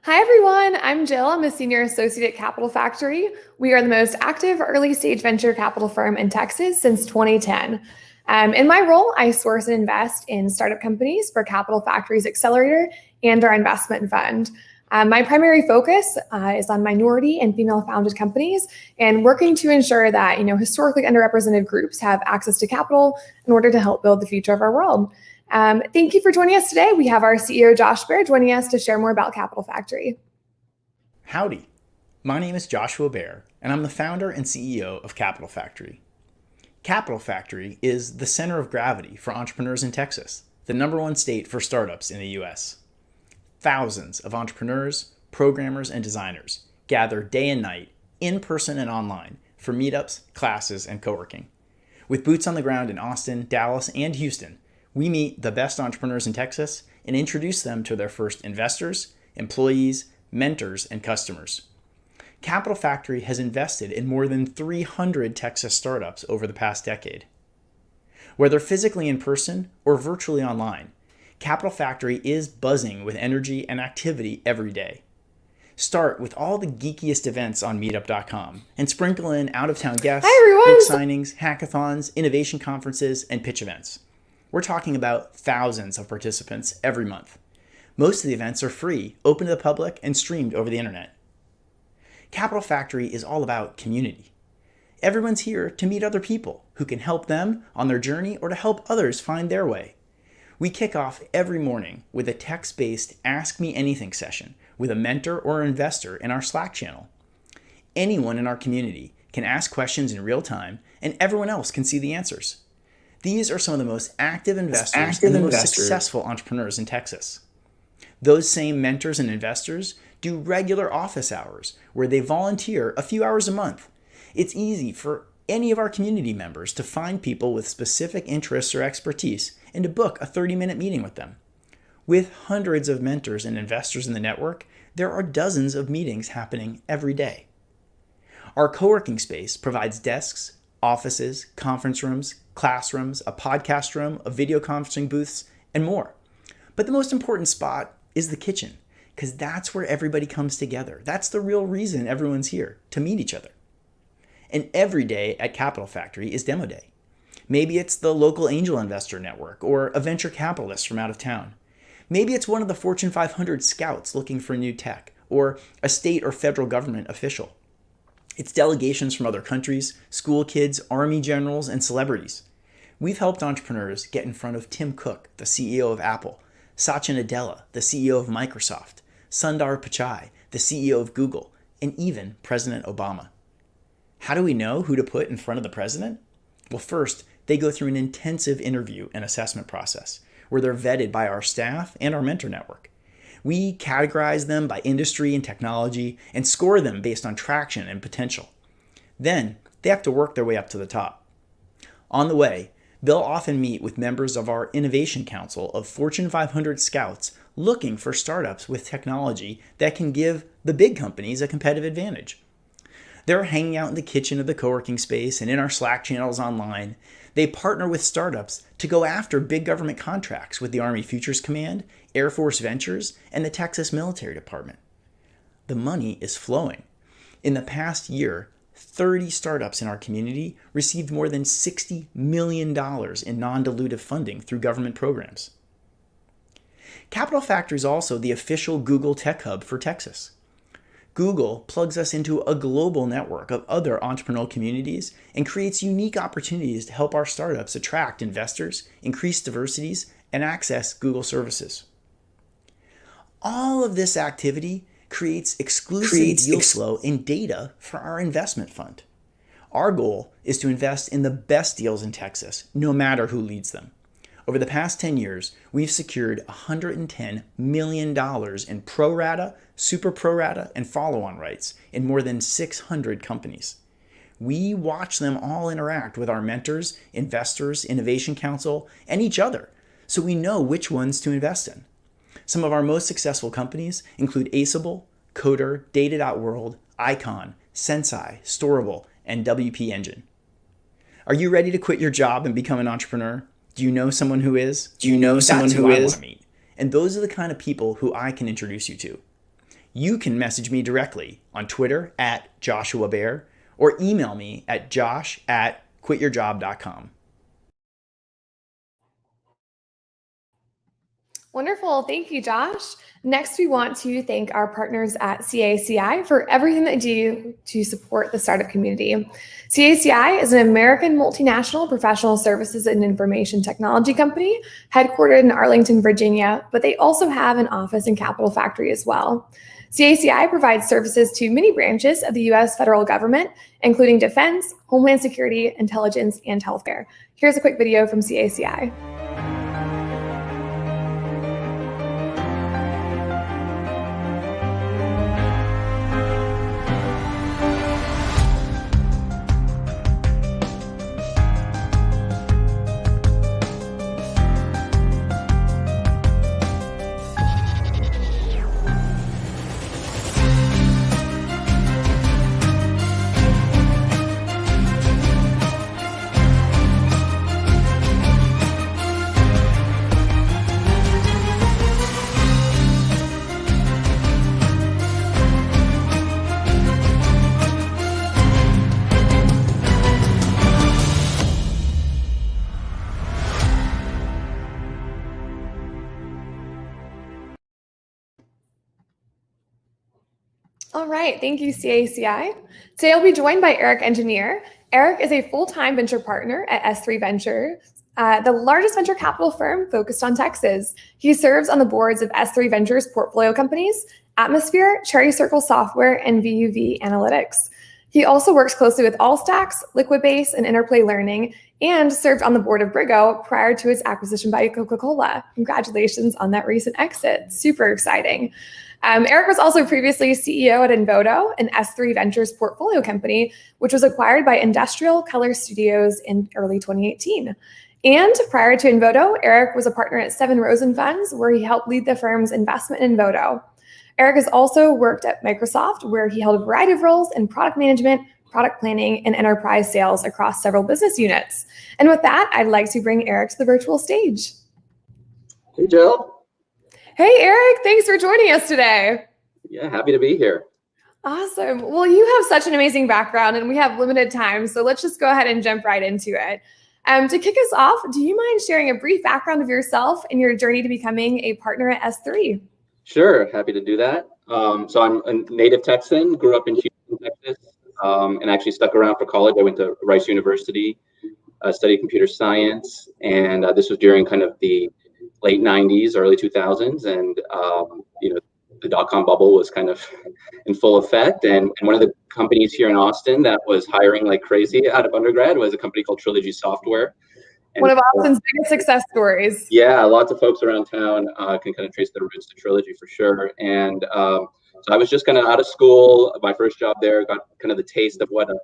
Hi, everyone. I'm Jill. I'm a senior associate at Capital Factory. We are the most active early stage venture capital firm in Texas since 2010. In my role, I source and invest in startup companies for Capital Factory's accelerator and our investment fund. My primary focus is on minority and female founded companies and working to ensure that historically underrepresented groups have access to capital in order to help build the future of our world. Thank you for joining us today. We have our CEO, Josh Baer, joining us to share more about Capital Factory. Howdy, my name is Joshua Baer, and I'm the founder and CEO of Capital Factory. Capital Factory is the center of gravity for entrepreneurs in Texas, the #1 state for startups in the US. Thousands of entrepreneurs, programmers, and designers gather day and night, in person and online, for meetups, classes, and co-working. With boots on the ground in Austin, Dallas, and Houston, we meet the best entrepreneurs in Texas and introduce them to their first investors, employees, mentors, and customers. Capital Factory has invested in more than 300 Texas startups over the past decade. Whether physically in person or virtually online, Capital Factory is buzzing with energy and activity every day. Start with all the geekiest events on meetup.com and sprinkle in out-of-town guests, book signings, hackathons, innovation conferences, and pitch events. We're talking about thousands of participants every month. Most of the events are free, open to the public, and streamed over the internet. Capital Factory is all about community. Everyone's here to meet other people who can help them on their journey or to help others find their way. We kick off every morning with a text-based Ask Me Anything session with a mentor or investor in our Slack channel. Anyone in our community can ask questions in real time, and everyone else can see the answers. These are some of the most active investors and the most successful entrepreneurs in Texas. Those same mentors and investors do regular office hours where they volunteer a few hours a month. It's easy for any of our community members to find people with specific interests or expertise and to book a 30-minute meeting with them. With hundreds of mentors and investors in the network, there are dozens of meetings happening every day. Our co-working space provides desks, offices, conference rooms, classrooms, a podcast room, a video conferencing booths, and more. But the most important spot is the kitchen, because that's where everybody comes together. That's the real reason everyone's here, to meet each other. And every day at Capital Factory is demo day. Maybe it's the local angel investor network or a venture capitalist from out of town. Maybe it's one of the Fortune 500 scouts looking for new tech or a state or federal government official. It's delegations from other countries, school kids, army generals, and celebrities. We've helped entrepreneurs get in front of Tim Cook, the CEO of Apple, Satya Nadella, the CEO of Microsoft, Sundar Pichai, the CEO of Google, and even President Obama. How do we know who to put in front of the president? Well, first, they go through an intensive interview and assessment process where they're vetted by our staff and our mentor network. We categorize them by industry and technology and score them based on traction and potential. Then they have to work their way up to the top. On the way, they'll often meet with members of our Innovation Council of Fortune 500 scouts looking for startups with technology that can give the big companies a competitive advantage. They're hanging out in the kitchen of the co-working space and in our Slack channels online. They partner with startups to go after big government contracts with the Army Futures Command, Air Force Ventures, and the Texas Military Department. The money is flowing. In the past year, 30 startups in our community received more than $60 million in non-dilutive funding through government programs. Capital Factory is also the official Google Tech Hub for Texas. Google plugs us into a global network of other entrepreneurial communities and creates unique opportunities to help our startups attract investors, increase diversities, and access Google services. All of this activity creates exclusive deal flow and data for our investment fund. Our goal is to invest in the best deals in Texas, no matter who leads them. Over the past 10 years, we've secured $110 million in pro rata, super pro rata, and follow-on rights in more than 600 companies. We watch them all interact with our mentors, investors, Innovation Council, and each other, so we know which ones to invest in. Some of our most successful companies include Aceable, Coder, Data.World, Icon, Sensei, Storable, and WP Engine. Are you ready to quit your job and become an entrepreneur? Do you know someone who is? That's who I want to meet. And those are the kind of people who I can introduce you to. You can message me directly on Twitter @JoshuaBear or email me at josh@quityourjob.com. Wonderful. Thank you, Josh. Next, we want to thank our partners at CACI for everything they do to support the startup community. CACI is an American multinational professional services and information technology company headquartered in Arlington, Virginia, but they also have an office in Capital Factory as well. CACI provides services to many branches of the U.S. federal government, including defense, homeland security, intelligence, and healthcare. Here's a quick video from CACI. All right, thank you, CACI. Today I'll be joined by Eric Engineer. Eric is a full-time venture partner at S3 Venture, the largest venture capital firm focused on Texas. He serves on the boards of S3 Venture's portfolio companies, Atmosphere, CherryCircle Software, and VUV Analytics. He also works closely with Allstacks, Liquibase, and Interplay Learning, and served on the board of Briggo prior to its acquisition by Coca-Cola. Congratulations on that recent exit. Super exciting. Eric was also previously CEO at Invodo, an S3 Ventures portfolio company, which was acquired by Industrial Color Studios in early 2018. And prior to Invodo, Eric was a partner at Sevin Rosen Funds, where he helped lead the firm's investment in Invodo. Eric has also worked at Microsoft, where he held a variety of roles in product management, product planning, and enterprise sales across several business units. And with that, I'd like to bring Eric to the virtual stage. Hey, Jill. Hey, Eric, thanks for joining us today. Yeah, happy to be here. Awesome. Well, you have such an amazing background and we have limited time, so let's just go ahead and jump right into it. To kick us off, do you mind sharing a brief background of yourself and your journey to becoming a partner at S3? Sure, happy to do that. So I'm a native Texan, grew up in Houston, Texas, and actually stuck around for college. I went to Rice University, studied computer science, and this was during kind of the late 90s, early 2000s, and the dot-com bubble was kind of in full effect. And one of the companies here in Austin that was hiring like crazy out of undergrad was a company called Trilogy Software. And one of Austin's biggest success stories. Yeah, lots of folks around town can kind of trace their roots to Trilogy for sure. And so I was just kind of out of school. My first job there, got kind of the taste of what a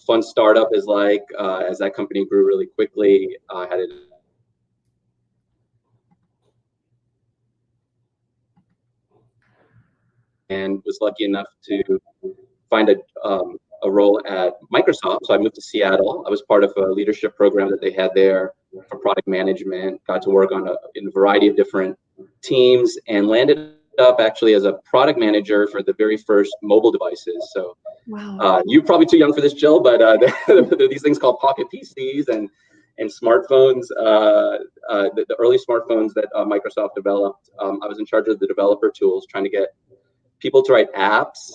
fun startup is like. As that company grew really quickly, had it. And was lucky enough to find a role at Microsoft. So I moved to Seattle. I was part of a leadership program that they had there for product management, got to work on in a variety of different teams, and landed up actually as a product manager for the very first mobile devices. So wow. You're probably too young for this, Jill, but there are these things called pocket PCs and smartphones, the early smartphones that Microsoft developed. I was in charge of the developer tools, trying to get people to write apps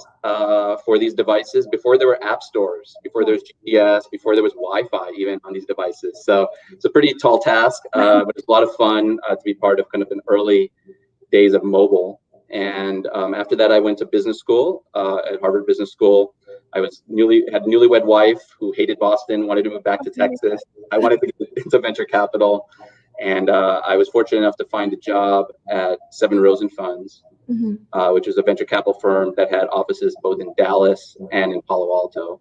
for these devices before there were app stores, before there was GPS, before there was Wi-Fi even on these devices. So it's a pretty tall task, but it's a lot of fun to be part of kind of an early days of mobile. And after that, I went to business school at Harvard Business School. I had a newlywed wife who hated Boston, wanted to move back to Texas. I wanted to get into venture capital. And I was fortunate enough to find a job at Sevin Rosen Funds, which was a venture capital firm that had offices both in Dallas and in Palo Alto.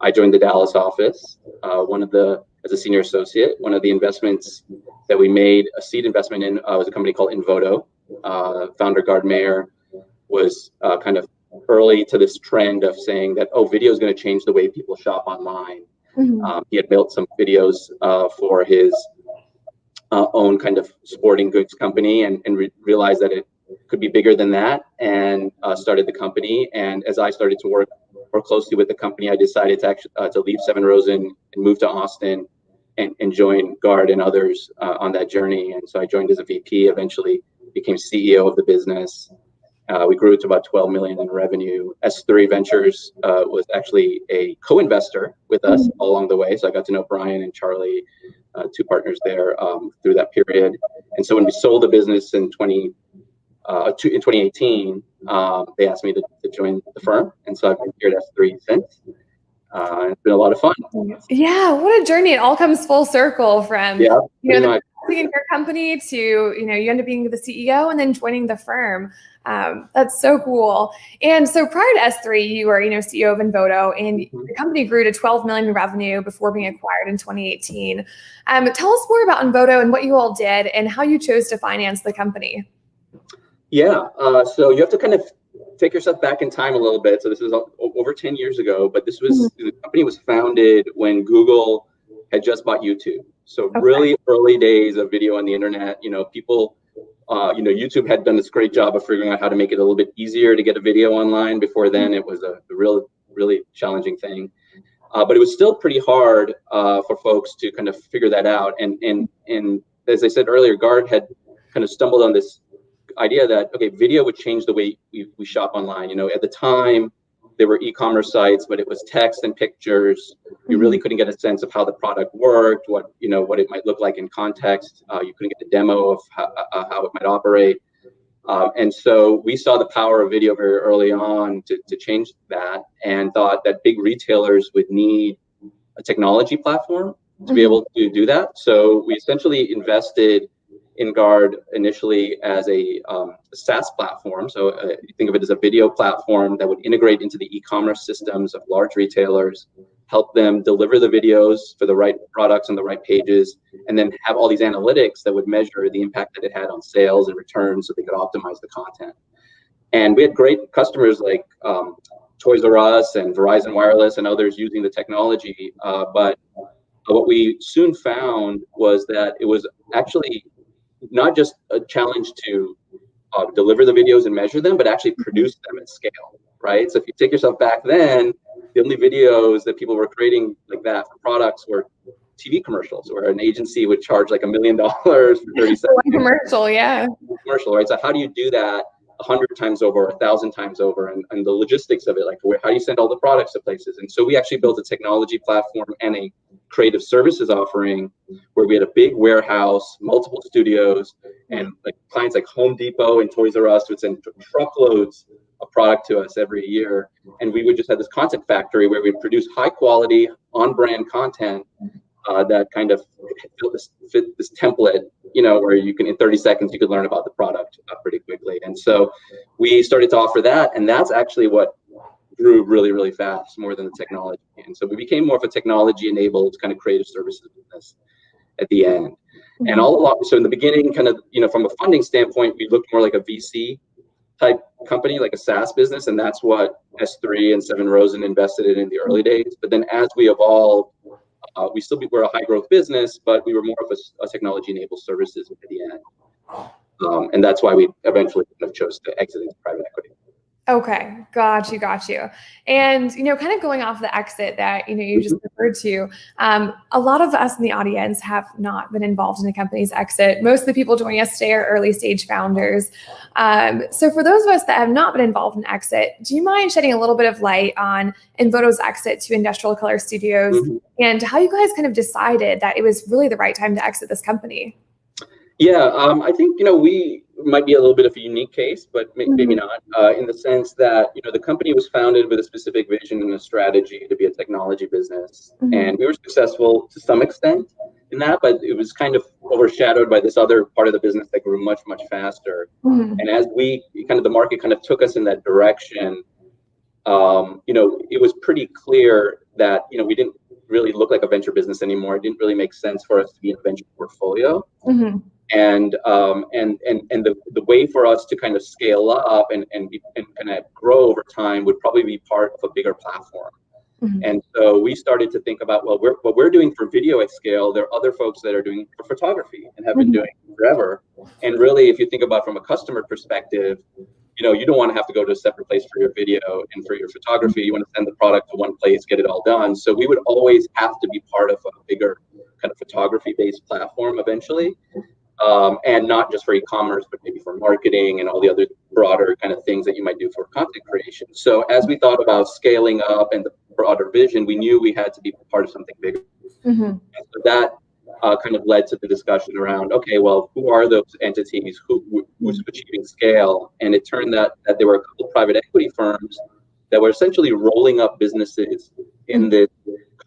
I joined the Dallas office, as a senior associate. One of the investments that we made a seed investment in was a company called Invodo. Founder Gard Meyer was kind of early to this trend of saying that, video is going to change the way people shop online. He had built some videos for his own kind of sporting goods company and realized that could be bigger than that, and started the company. And as I started to work more closely with the company, I decided to actually to leave Sevin Rosen and move to Austin and join Guard and others on that journey. And so I joined as a VP, eventually became CEO of the business. We grew to about 12 million in revenue. S3 Ventures was actually a co-investor with us all along the way. So I got to know Brian and Charlie, two partners there through that period. And so when we sold the business in 2018, they asked me to join the firm. And so I've been here at S3 since. It's been a lot of fun. Yeah, what a journey. It all comes full circle from the in your company to, you end up being the CEO and then joining the firm. That's so cool. And so prior to S3, you were, CEO of Invodo, and the company grew to 12 million in revenue before being acquired in 2018. Tell us more about Invodo and what you all did and how you chose to finance the company. Yeah, so you have to kind of take yourself back in time a little bit. So this is over 10 years ago, but this was the company was founded when Google had just bought YouTube. So really early days of video on the internet. People, YouTube had done this great job of figuring out how to make it a little bit easier to get a video online. Before then, it was a really challenging thing. But it was still pretty hard for folks to kind of figure that out. And as I said earlier, Guard had kind of stumbled on this idea that, video would change the way we shop online. At the time, there were e-commerce sites, but it was text and pictures. You really couldn't get a sense of how the product worked, what it might look like in context. You couldn't get a demo of how it might operate. And so we saw the power of video very early on to change that, and thought that big retailers would need a technology platform to be able to do that. So we essentially invested in Guard initially as a SaaS platform. So you think of it as a video platform that would integrate into the e-commerce systems of large retailers, help them deliver the videos for the right products on the right pages, and then have all these analytics that would measure the impact that it had on sales and returns so they could optimize the content. And we had great customers like Toys R Us and Verizon Wireless and others using the technology. But what we soon found was that it was actually not just a challenge to deliver the videos and measure them, but actually produce them at scale, right? So if you take yourself back then, the only videos that people were creating like that for products were TV commercials, where an agency would charge like $1 million for 30 seconds. One commercial, yeah. Commercial, right? So how do you do that 100 times over, 1,000 times over, and the logistics of it, like how do you send all the products to places? And so we actually built a technology platform and a creative services offering where we had a big warehouse, multiple studios, and like clients like Home Depot and Toys R Us would send truckloads of product to us every year. And we would just have this content factory where we produce high quality, on-brand content that kind of fit this template, where you can, in 30 seconds, you could learn about the product pretty quickly. And so we started to offer that, and that's actually what grew really, really fast, more than the technology. And so we became more of a technology-enabled kind of creative services business at the end. And all along, so in the beginning, kind of, from a funding standpoint, we looked more like a VC type company, like a SaaS business, and that's what S3 and Sevin Rosen invested in the early days. But then as we evolved, we're a high growth business, but we were more of a technology-enabled services at the end. And that's why we eventually kind of chose to exit into private equity. Okay, got you. And, kind of going off the exit that, you just referred to, a lot of us in the audience have not been involved in a company's exit. Most of the people joining us today are early stage founders. So for those of us that have not been involved in exit, do you mind shedding a little bit of light on Invodo's exit to Industrial Color Studios and how you guys kind of decided that it was really the right time to exit this company? Yeah, I think, we might be a little bit of a unique case, but maybe not, in the sense that, the company was founded with a specific vision and a strategy to be a technology business. And we were successful to some extent in that, but it was kind of overshadowed by this other part of the business that grew much, much faster. And as the market kind of took us in that direction, it was pretty clear that, we didn't really look like a venture business anymore. It didn't really make sense for us to be in a venture portfolio. And the way for us to kind of scale up and kind of grow over time would probably be part of a bigger platform. And so we started to think about, well, what we're doing for video at scale, there are other folks that are doing for photography and have been doing it forever. And really, if you think about from a customer perspective, you don't want to have to go to a separate place for your video and for your photography. You want to send the product to one place, get it all done. So we would always have to be part of a bigger kind of photography-based platform eventually. And not just for e-commerce, but maybe for marketing and all the other broader kind of things that you might do for content creation. So as we thought about scaling up and the broader vision, we knew we had to be part of something bigger. And so that kind of led to the discussion around, okay, well, who are those entities, who's achieving scale? And it turned out that there were a couple of private equity firms that were essentially rolling up businesses in the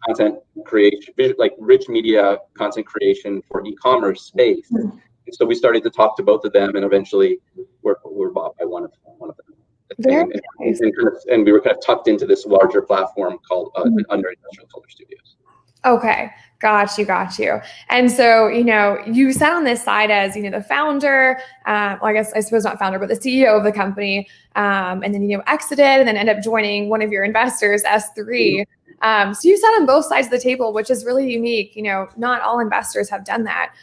content creation, like rich media content creation for e-commerce space. And so we started to talk to both of them, and eventually we're bought by one of them. Very nice. And we were kind of tucked into this larger platform called under Industrial Color Studios. Okay, got you. And so, you sat on this side as, the founder, well, I suppose not founder, but the CEO of the company, and then, exited and then ended up joining one of your investors, S3. So you sat on both sides of the table, which is really unique. Not all investors have done that.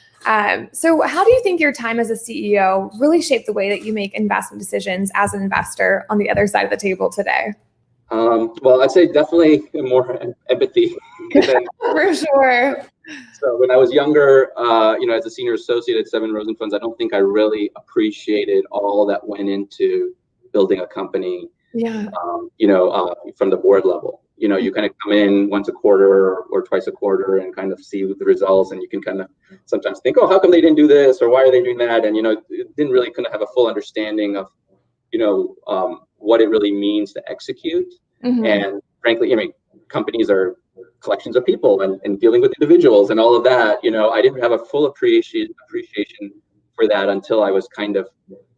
So how do you think your time as a CEO really shaped the way that you make investment decisions as an investor on the other side of the table today? Well, I'd say definitely more empathy. For sure. So when I was younger, as a senior associate at Sevin Rosen Funds, I don't think I really appreciated all that went into building a company. Yeah. From the board level. You kind of come in once a quarter or twice a quarter and kind of see the results, and you can kind of sometimes think, oh, how come they didn't do this, or why are they doing that? And it didn't really kind of have a full understanding of what it really means to execute. And frankly, companies are collections of people and dealing with individuals and all of that. I didn't have a full appreciation for that until I was kind of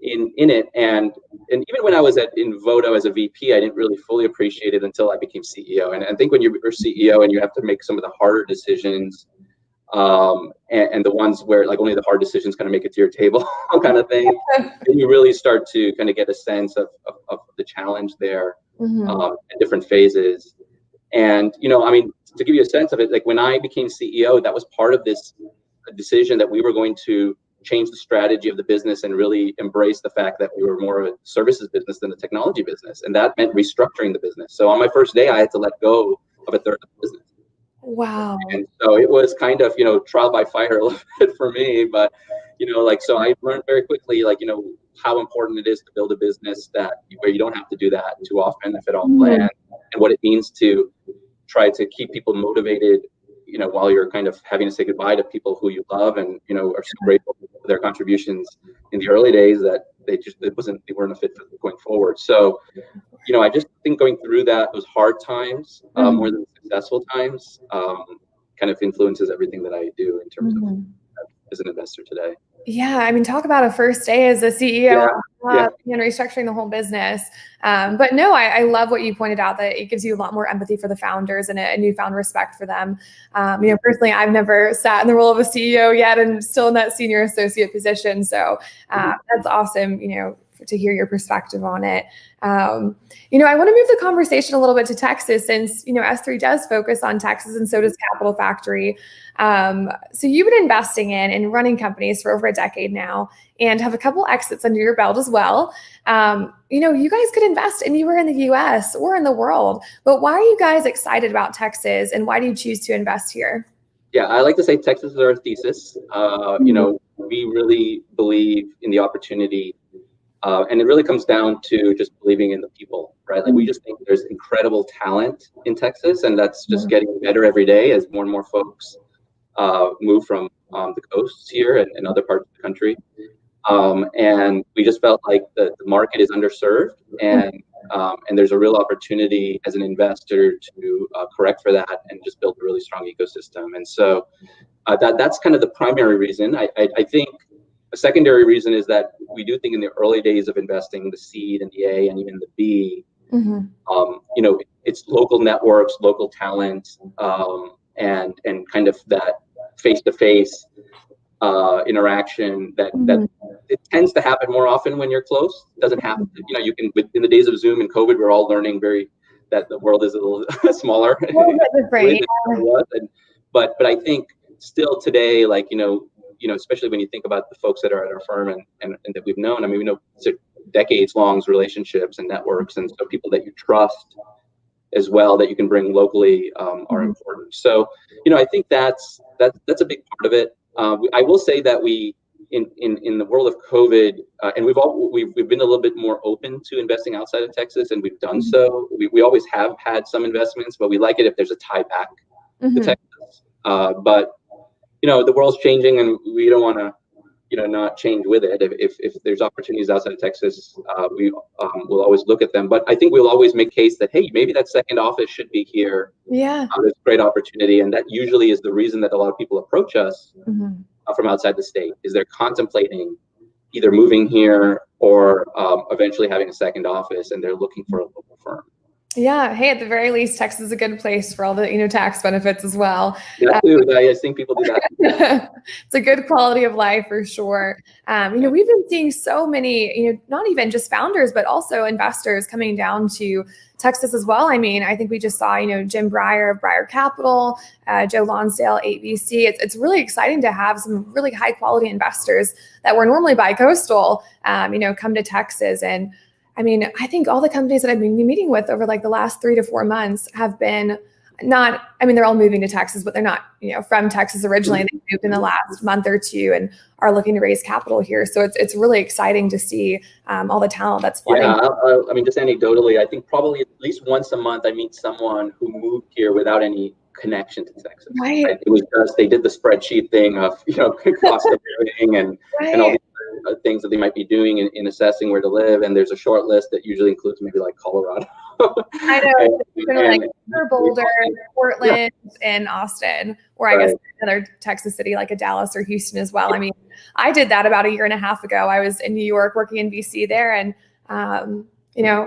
in it. And even when I was at Invodo as a VP, I didn't really fully appreciate it until I became CEO. And I think when you're CEO and you have to make some of the harder decisions, and the ones where like only the hard decisions kind of make it to your table kind of thing, then you really start to kind of get a sense of the challenge there, in different phases. And, to give you a sense of it, like when I became CEO, that was part of this decision that we were going to change the strategy of the business and really embrace the fact that we were more of a services business than a technology business. And that meant restructuring the business. So on my first day, I had to let go of a third of the business. Wow. And so it was kind of, trial by fire a little bit for me, but, so I learned very quickly, how important it is to build a business where you don't have to do that too often, if at all planned, and what it means to try to keep people motivated, while you're kind of having to say goodbye to people who you love and, are so grateful for their contributions in the early days that they weren't a fit for going forward. So, I just think going through those hard times, more than successful times, kind of influences everything that I do in terms of as an investor today. Yeah, talk about a first day as a CEO and restructuring the whole business. But no, I love what you pointed out, that it gives you a lot more empathy for the founders and a newfound respect for them. Personally, I've never sat in the role of a CEO yet and still in that senior associate position. So that's awesome, to hear your perspective on it. I want to move the conversation a little bit to Texas, since, S3 does focus on Texas, and so does Capital Factory. So you've been investing in and running companies for over a decade now, and have a couple exits under your belt as well. You guys could invest anywhere in the US or in the world, but why are you guys excited about Texas, and why do you choose to invest here? Yeah, I like to say Texas is our thesis. We really believe in the opportunity. And it really comes down to just believing in the people, right? Like we just think there's incredible talent in Texas, and that's just getting better every day as more and more folks move from the coasts here and other parts of the country. And we just felt like the market is underserved, and there's a real opportunity as an investor to correct for that and just build a really strong ecosystem. And so that's kind of the primary reason. I think a secondary reason is that we do think in the early days of investing, the seed and the A and even the B, it's local networks, local talent, and kind of that face-to-face interaction that it tends to happen more often when you're close. It doesn't happen, you can, in the days of Zoom and COVID, we're all learning very that the world is a little smaller. Different. But I think still today, like, especially when you think about the folks that are at our firm and that we've known, I mean, we know decades long relationships and networks, and so people that you trust as well that you can bring locally are important. So, I think that's a big part of it. I will say that we, in the world of COVID, and we've been a little bit more open to investing outside of Texas, and we've done so. We always have had some investments, but we like it if there's a tie back to Texas. But the world's changing, and we don't want to not change with it. If there's opportunities outside of Texas, we will always look at them. But I think we'll always make case that, hey, maybe that second office should be here. Yeah, there's a great opportunity, and that usually is the reason that a lot of people approach us from outside the state, is they're contemplating either moving here or eventually having a second office, and they're looking for a local firm. Yeah. Hey, at the very least, Texas is a good place for all the tax benefits as well. Yeah, I think people do that. It's a good quality of life for sure. We've been seeing so many, not even just founders, but also investors coming down to Texas as well. I mean, I think we just saw, Jim Breyer of Breyer Capital, Joe Lonsdale, 8VC. It's really exciting to have some really high quality investors that were normally bi-coastal, come to Texas. And I mean, I think all the companies that I've been meeting with over like the last 3 to 4 months have been they're all moving to Texas, but they're not, from Texas originally. They moved in the last month or two and are looking to raise capital here. So it's really exciting to see all the talent that's flooding. Yeah, I mean, just anecdotally, I think probably at least once a month I meet someone who moved here without any connection to Texas. Right. It was just, they did the spreadsheet thing of, cost of living and all these things that they might be doing in assessing where to live, and there's a short list that usually includes maybe like Colorado. I know, like Boulder, Portland, and Austin, or I guess another Texas city like a Dallas or Houston as well. I mean, I did that about 1.5 years ago. I was in New York working in VC there, and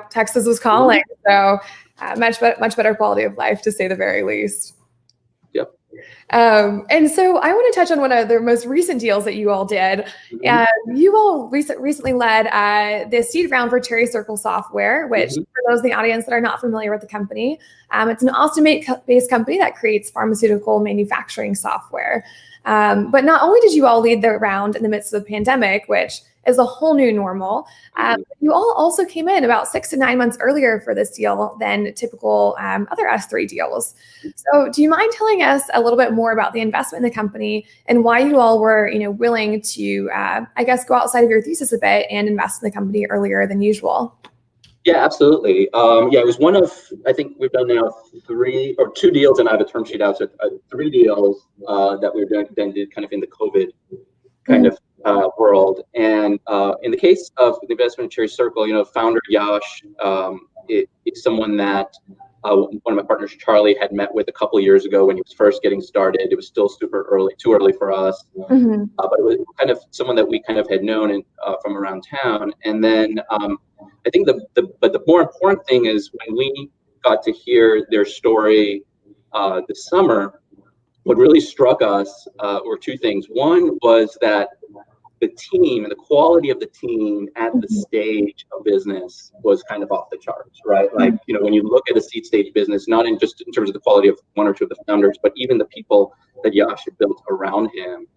Texas was calling. So much better quality of life, to say the very least. Yep. And so I want to touch on one of the most recent deals that you all did. You all recently led the seed round for CherryCircle Software, which for those in the audience that are not familiar with the company, it's an Austin-based company that creates pharmaceutical manufacturing software. But not only did you all lead the round in the midst of the pandemic, which is a whole new normal, you all also came in about 6 to 9 months earlier for this deal than typical other S3 deals. So do you mind telling us a little bit more about the investment in the company and why you all were willing to, go outside of your thesis a bit and invest in the company earlier than usual? Yeah, absolutely. It was one of, I think we've done now 2 deals, and I have a term sheet out, so 3 deals that we did kind of in the COVID kind of world. And in the case of the investment in CherryCircle, founder Yash is someone that one of my partners, Charlie, had met with a couple of years ago when he was first getting started. It was still super early, too early for us, but it was kind of someone that we kind of had known from around town. And then I think the more important thing is when we got to hear their story this summer, what really struck us were 2 things. One was that the team and the quality of the team at the stage of business was kind of off the charts, right? Like, when you look at a seed stage business, not in just in terms of the quality of 1 or 2 of the founders, but even the people that Yash had built around him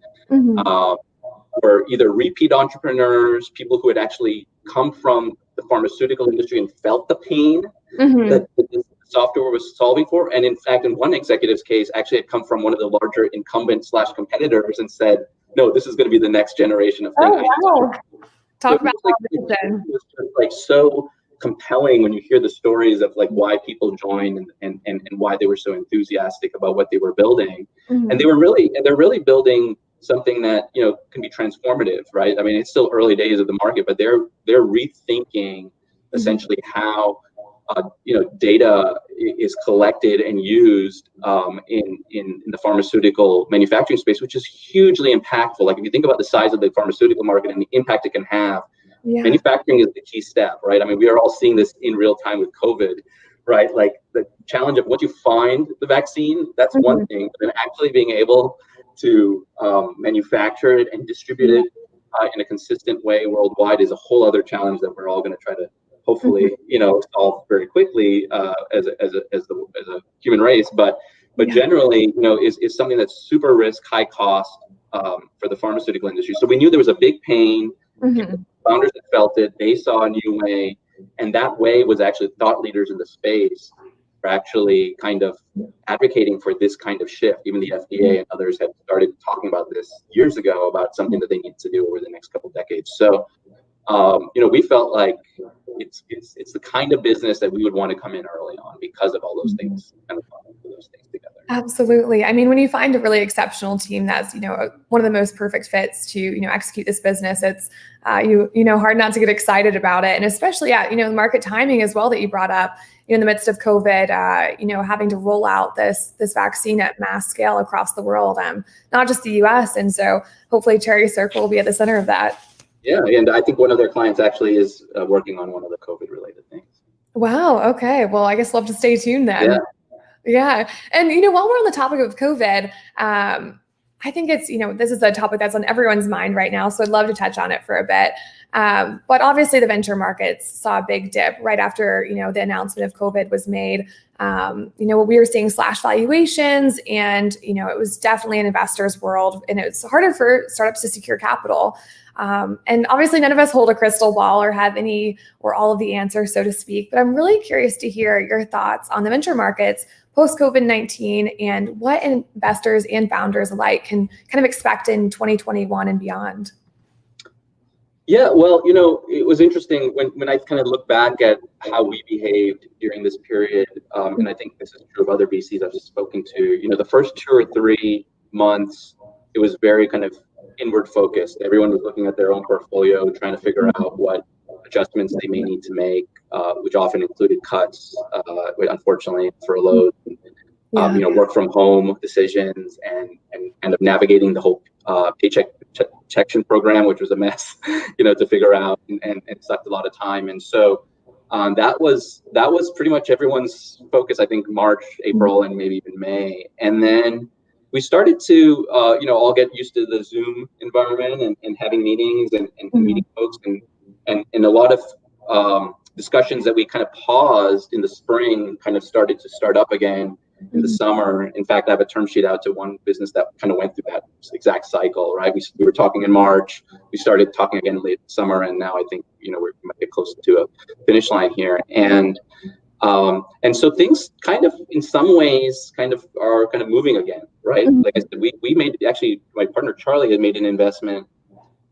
were either repeat entrepreneurs, people who had actually come from the pharmaceutical industry and felt the pain that the software was solving for. And in fact, in one executive's case, actually had come from one of the larger incumbent/competitors and said, no, this is going to be the next generation of thing. Oh, wow. Talk about it was just like so compelling when you hear the stories of like why people joined and why they were so enthusiastic about what they were building. And they're really building something that can be transformative, right? I mean, it's still early days of the market, but they're rethinking essentially how data is collected and used in the pharmaceutical manufacturing space, which is hugely impactful. Like if you think about the size of the pharmaceutical market and the impact it can have, manufacturing is the key step, right? I mean, we are all seeing this in real time with COVID, right? Like the challenge of once you find the vaccine, that's one thing, but then actually being able to manufacture it and distribute it in a consistent way worldwide is a whole other challenge that we're all going to try to hopefully, solve very quickly as a human race. But generally, is something that's super risk, high cost for the pharmaceutical industry. So we knew there was a big pain. Founders that felt it, they saw a new way, and that way was actually thought leaders in the space were actually kind of advocating for this kind of shift. Even the FDA and others had started talking about this years ago, about something that they need to do over the next couple of decades. So we felt like it's the kind of business that we would want to come in early on because of all those things, kind of those things together. Absolutely. I mean, when you find a really exceptional team that's, one of the most perfect fits to, execute this business, it's, hard not to get excited about it. And especially at, the market timing as well that you brought up, in the midst of COVID, having to roll out this vaccine at mass scale across the world, not just the US. And so hopefully CherryCircle will be at the center of that. Yeah. And I think one of their clients actually is working on one of the COVID related things. Wow. Okay. Well, I guess we'll have to stay tuned then. Yeah. And, while we're on the topic of COVID, I think it's, this is a topic that's on everyone's mind right now. So I'd love to touch on it for a bit. But obviously the venture markets saw a big dip right after, the announcement of COVID was made. We were seeing slash valuations and, it was definitely an investor's world, and it's harder for startups to secure capital. And obviously none of us hold a crystal ball or have any or all of the answers, so to speak. But I'm really curious to hear your thoughts on the venture markets post-COVID-19 and what investors and founders alike can kind of expect in 2021 and beyond. Yeah, well, it was interesting when I kind of look back at how we behaved during this period, and I think this is true of other VCs I've just spoken to. The first 2 or 3 months, it was very kind of inward focused. Everyone was looking at their own portfolio, trying to figure out what adjustments they may need to make, which often included cuts, unfortunately, furloughs, work from home decisions, and kind of navigating the whole paycheck protection program, which was a mess, to figure out and sucked a lot of time. And so that was pretty much everyone's focus, I think, March, April, and maybe even May. And then we started to, all get used to the Zoom environment and having meetings and meeting folks and a lot of discussions that we kind of paused in the spring kind of started to start up again in the summer. In fact, I have a term sheet out to one business that kind of went through that exact cycle, right? We were talking in March, we started talking again late summer, and now I think, we might get close to a finish line here. And so things kind of, in some ways, kind of are kind of moving again, right? Like I said, we made, actually, my partner Charlie had made an investment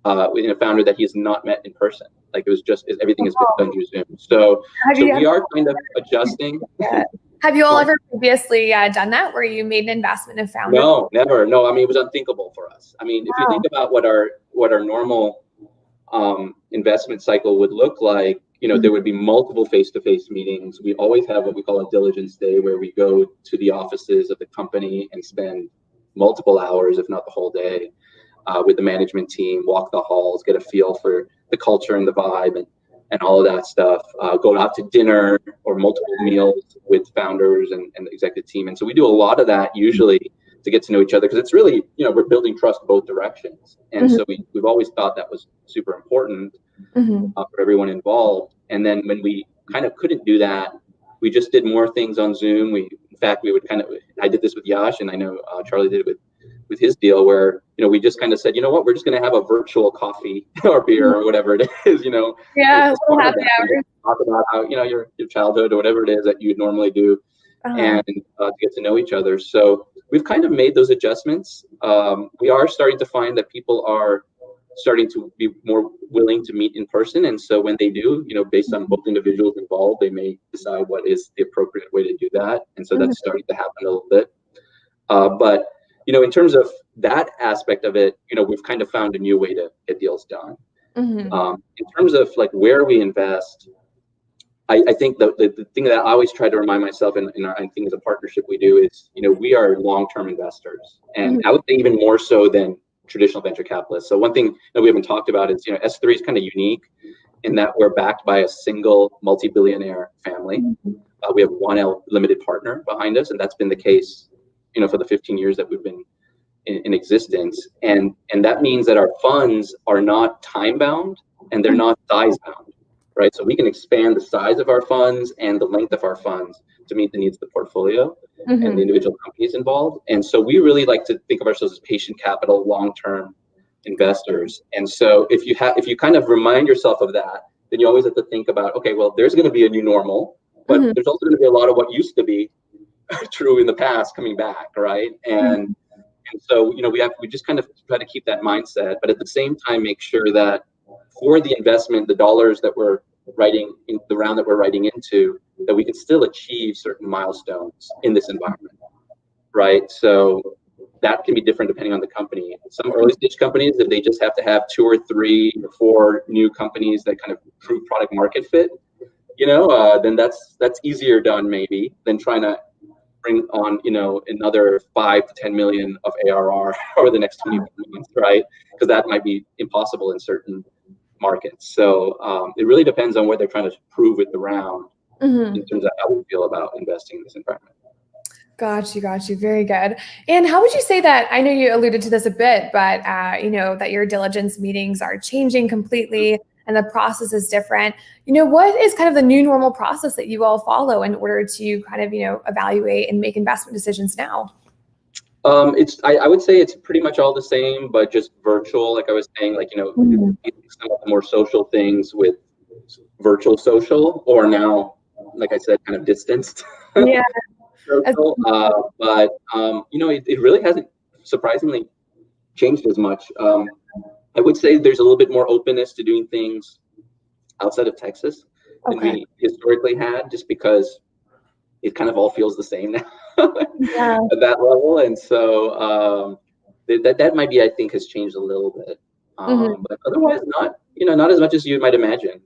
in a founder that he has not met in person. Like, it was just, everything has been done through Zoom. So we are kind of adjusting. Have you all ever previously done that, where you made an investment in founder? No, never. No, I mean, it was unthinkable for us. I mean, if you think about what our normal investment cycle would look like, there would be multiple face-to-face meetings. We always have what we call a diligence day, where we go to the offices of the company and spend multiple hours, if not the whole day, with the management team, walk the halls, get a feel for the culture and the vibe and all of that stuff, go out to dinner or multiple meals with founders and the executive team. And so we do a lot of that usually to get to know each other, because it's really, we're building trust both directions. And so we've always thought that was super important for everyone involved. And then when we kind of couldn't do that, we just did more things on Zoom. In fact, I did this with Yash, and I know Charlie did it with his deal, where, we just kind of said, we're just going to have a virtual coffee or beer or whatever it is, Yeah, we'll have the talk about how, your childhood or whatever it is that you'd normally do, and to get to know each other. So we've kind of made those adjustments. We are starting to find that people are starting to be more willing to meet in person. And so when they do, based on both individuals involved, they may decide what is the appropriate way to do that. And so that's starting to happen a little bit. But in terms of that aspect of it, we've kind of found a new way to get deals done. In terms of like where we invest, I think the thing that I always try to remind myself, and I think as a partnership we do, is, we are long-term investors. And I would say even more so than traditional venture capitalists. So one thing that we haven't talked about is, S3 is kind of unique in that we're backed by a single multi-billionaire family. We have one limited partner behind us, and that's been the case, for the 15 years that we've been in existence. And that means that our funds are not time bound and they're not size bound. right? So we can expand the size of our funds and the length of our funds to meet the needs of the portfolio and the individual companies involved. And so we really like to think of ourselves as patient capital, long-term investors. And so if you kind of remind yourself of that, then you always have to think about, okay, well, there's going to be a new normal, but there's also going to be a lot of what used to be true in the past coming back, right? And so, you know, we just kind of try to keep that mindset, but at the same time, make sure that for the investment, the dollars that we're writing in the round that we're writing into, that we can still achieve certain milestones in this environment, right? So that can be different depending on the company. Some early stage companies, if they just have to have 2 or 3 or 4 new companies that kind of prove product market fit, you know, then that's easier done maybe than trying to bring on, you know, another 5 to 10 million of ARR over the next 20 months, right? Because that might be impossible in certain markets. So it really depends on what they're trying to prove with the round in terms of how we feel about investing in this environment. Got you. Very good. And how would you say that, I know you alluded to this a bit, but you know, that your diligence meetings are changing completely and the process is different. You know, what is kind of the new normal process that you all follow in order to kind of, you know, evaluate and make investment decisions now? I would say it's pretty much all the same, but just virtual. Like I was saying, like, you know, some of the more social things with virtual social, or now, like I said, kind of distanced. Yeah. Social. But you know, it really hasn't surprisingly changed as much. I would say there's a little bit more openness to doing things outside of Texas than we historically had, just because it kind of all feels the same now at that level. And so that might be, I think, has changed a little bit. But otherwise, not as much as you might imagine.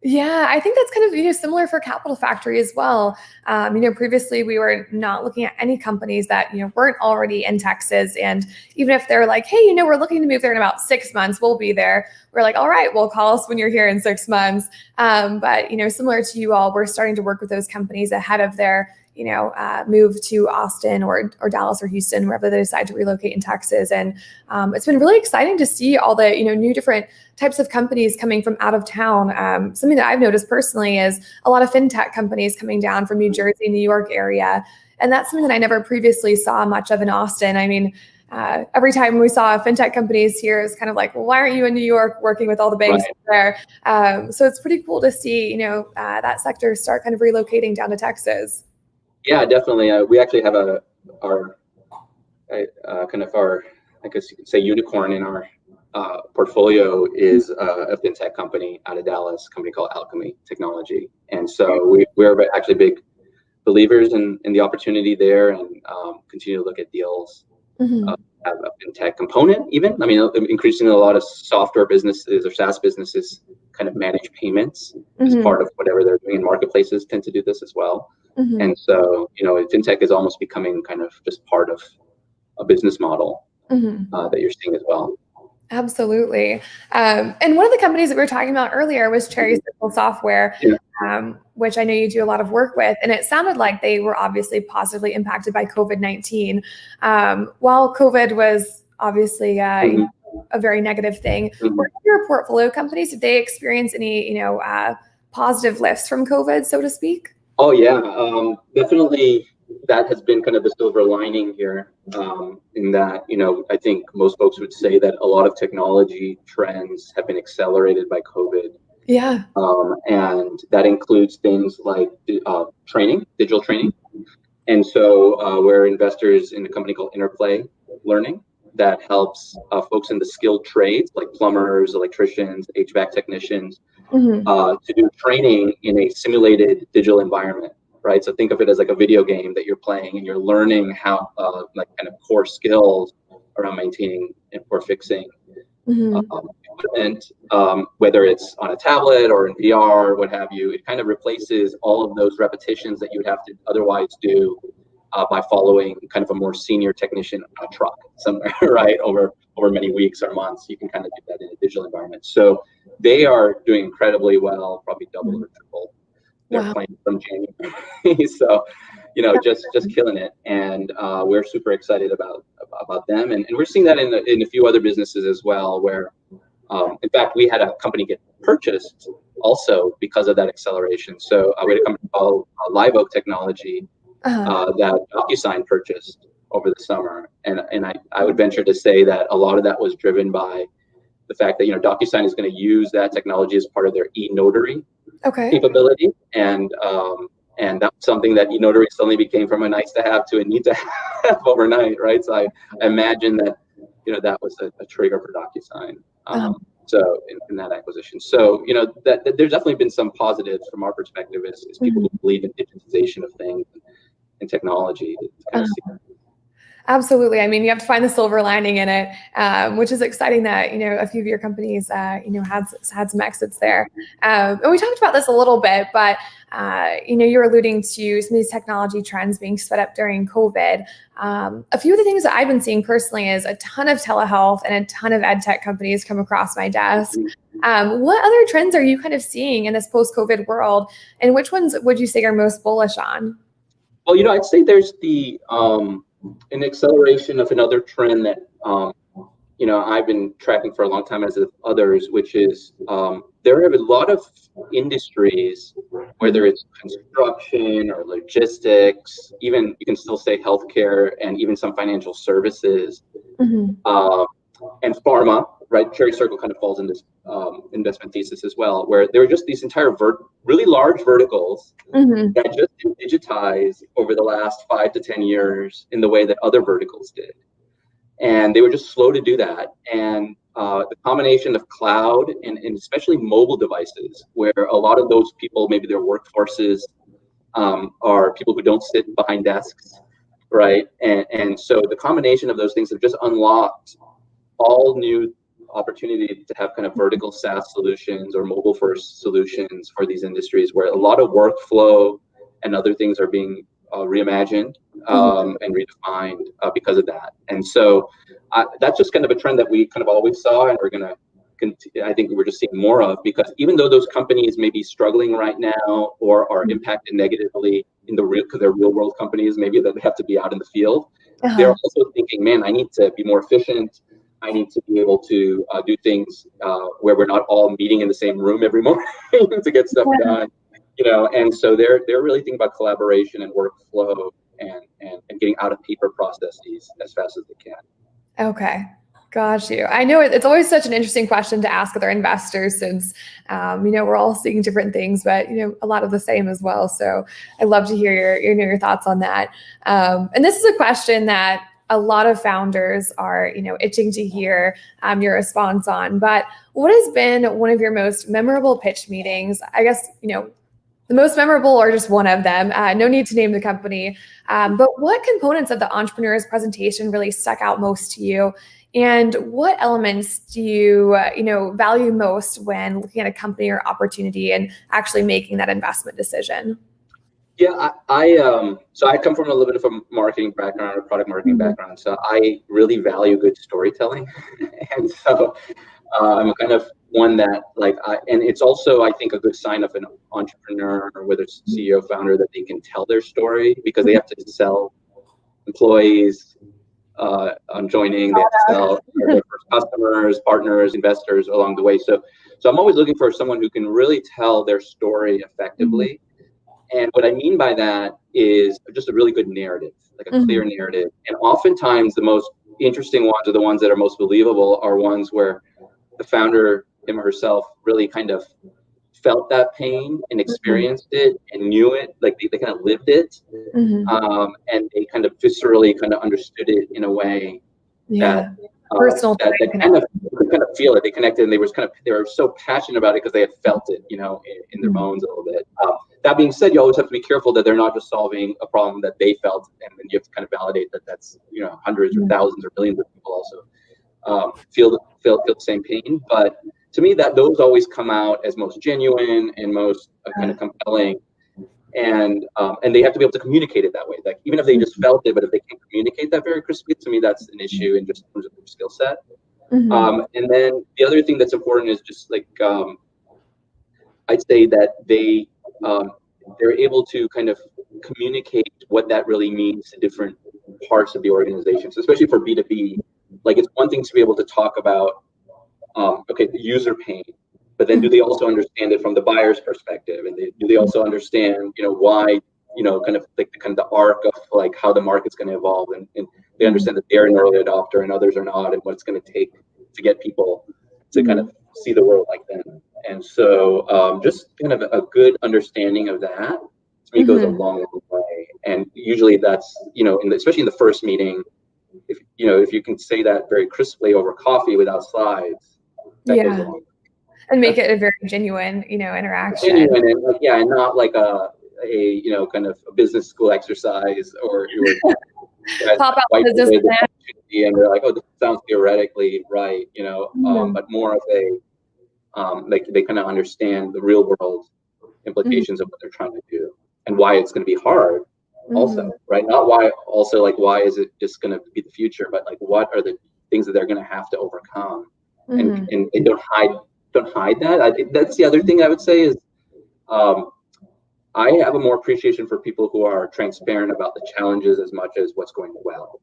Yeah, I think that's kind of, you know, similar for Capital Factory as well. You know, previously we were not looking at any companies that, you know, weren't already in Texas. And even if they're like, hey, you know, we're looking to move there in about 6 months, we'll be there. We're like, all right, well, call us when you're here in 6 months. But, you know, similar to you all, we're starting to work with those companies ahead of their, you know, move to Austin or Dallas or Houston, wherever they decide to relocate in Texas. And it's been really exciting to see all the, you know, new different types of companies coming from out of town. Something that I've noticed personally is a lot of fintech companies coming down from New Jersey, New York area. And that's something that I never previously saw much of in Austin. I mean, every time we saw fintech companies here, it's kind of like, well, why aren't you in New York working with all the banks there? So it's pretty cool to see, you know, that sector start kind of relocating down to Texas. Yeah, definitely. We actually have our I guess you could say, unicorn in our portfolio is a fintech company out of Dallas, a company called Alchemy Technology. And so we're actually big believers in the opportunity there, and continue to look at deals have a fintech component even. I mean, increasingly a lot of software businesses or SaaS businesses kind of manage payments as part of whatever they're doing, and marketplaces tend to do this as well. And so, you know, fintech is almost becoming kind of just part of a business model that you're seeing as well. Absolutely. And one of the companies that we were talking about earlier was CherryCircle Software, which I know you do a lot of work with. And it sounded like they were obviously positively impacted by COVID-19. While COVID was obviously a very negative thing, were your portfolio companies, did they experience any, you know, positive lifts from COVID, so to speak? Oh, yeah, definitely. That has been kind of the silver lining here, in that, you know, I think most folks would say that a lot of technology trends have been accelerated by COVID. Yeah. And that includes things like digital training. And so we're investors in a company called Interplay Learning that helps folks in the skilled trades like plumbers, electricians, HVAC technicians to do training in a simulated digital environment. Right, so think of it as like a video game that you're playing, and you're learning how, like, kind of core skills around maintaining or fixing equipment, whether it's on a tablet or in VR, what have you. It kind of replaces all of those repetitions that you would have to otherwise do by following kind of a more senior technician on a truck somewhere, right, over many weeks or months. You can kind of do that in a digital environment. So they are doing incredibly well, probably double or triple their plan from January. So, you know, just killing it, and we're super excited about them, and we're seeing that in a few other businesses as well, where In fact, we had a company get purchased also because of that acceleration. So we had a company called Live Oak Technology that DocuSign purchased over the summer. And I would venture to say that a lot of that was driven by the fact that, DocuSign is going to use that technology as part of their e-notary capability. And that's something that e-notary suddenly became from a nice to have to a need to have overnight, right? So I imagine that, that was a trigger for DocuSign. So in that acquisition. So, that there's definitely been some positives from our perspective as people who believe in digitization of things and technology to kind of see. Absolutely. I mean, you have to find the silver lining in it, which is exciting that, a few of your companies, had some exits there. And we talked about this a little bit, but, you were alluding to some of these technology trends being sped up during COVID. A few of the things that I've been seeing personally is a ton of telehealth and a ton of ed tech companies come across my desk. What other trends are you kind of seeing in this post-COVID world? And which ones would you say are most bullish on? Well, I'd say there's an acceleration of another trend that I've been tracking for a long time, as of others, which is there are a lot of industries, whether it's construction or logistics, even you can still say healthcare, and even some financial services, and pharma, right? CherryCircle kind of falls in this investment thesis as well, where there are just these entire really large verticals that just didn't digitize over the last 5 to 10 years in the way that other verticals did. And they were just slow to do that. And the combination of cloud and especially mobile devices, where a lot of those people, maybe their workforces are people who don't sit behind desks, right? And so the combination of those things have just unlocked all new opportunity to have kind of vertical SaaS solutions or mobile first solutions for these industries, where a lot of workflow and other things are being reimagined and redefined because of that. And so that's just kind of a trend that we kind of always saw, and we're going to I think we're just seeing more of, because even though those companies may be struggling right now or are impacted negatively because they're real world companies, maybe that they have to be out in the field, they're also thinking, man, I need to be more efficient. I need to be able to do things where we're not all meeting in the same room every morning to get stuff done, and so they're really thinking about collaboration and workflow and getting out of paper processes as fast as they can. Okay. Got you. I know it's always such an interesting question to ask other investors, since, we're all seeing different things, but, a lot of the same as well. So I'd love to hear your thoughts on that. And this is a question that a lot of founders are, itching to hear your response on. But what has been one of your most memorable pitch meetings? I guess, the most memorable, or just one of them. No need to name the company. But what components of the entrepreneur's presentation really stuck out most to you? And what elements do you, value most when looking at a company or opportunity and actually making that investment decision? Yeah, so I come from a little bit of a marketing background, a product marketing background. So I really value good storytelling. And so I'm kind of one that and it's also, I think, a good sign of an entrepreneur, or whether it's CEO, founder, that they can tell their story, because they have to sell employees on joining, they have to sell their first customers, partners, investors along the way. So I'm always looking for someone who can really tell their story effectively. And what I mean by that is just a really good narrative, like a clear narrative. And oftentimes the most interesting ones, or the ones that are most believable, are ones where the founder, him or herself, really kind of felt that pain and experienced it and knew it, like they kind of lived it, and they kind of viscerally kind of understood it in a way that personal, that kind of feel it. They connected, and they were so passionate about it because they had felt it, in their bones a little bit. That being said, you always have to be careful that they're not just solving a problem that they felt, and then you have to kind of validate that that's hundreds or thousands or millions of people also feel the same pain. But to me, that those always come out as most genuine and most kind of compelling, and they have to be able to communicate it that way. Like, even if they just felt it, but if they can't communicate that very crisply, to me, that's an issue in just terms of their skill set. And then the other thing that's important is just like I'd say that they're able to kind of communicate what that really means to different parts of the organization. So especially for B2B, like, it's one thing to be able to talk about okay, the user pain, but then do they also understand it from the buyer's perspective, and do they also understand, why, kind of like the arc of like how the market's going to evolve, and they understand that they're an early adopter and others are not, and what it's going to take to get people to kind of see the world like them. And so just kind of a good understanding of that to me goes a long way. And usually that's, especially in the first meeting, if you can say that very crisply over coffee without slides, that goes a long way. And make it a very genuine, interaction. Genuine, and and not like a kind of a business school exercise, or pop out business plan, and they're like, oh, this sounds theoretically right, but more of a they kind of understand the real world implications of what they're trying to do and why it's going to be hard. Also, right? Not why. Also, like, why is it just going to be the future? But like, what are the things that they're going to have to overcome? And don't hide that. That's the other thing I would say is, I have a more appreciation for people who are transparent about the challenges as much as what's going well.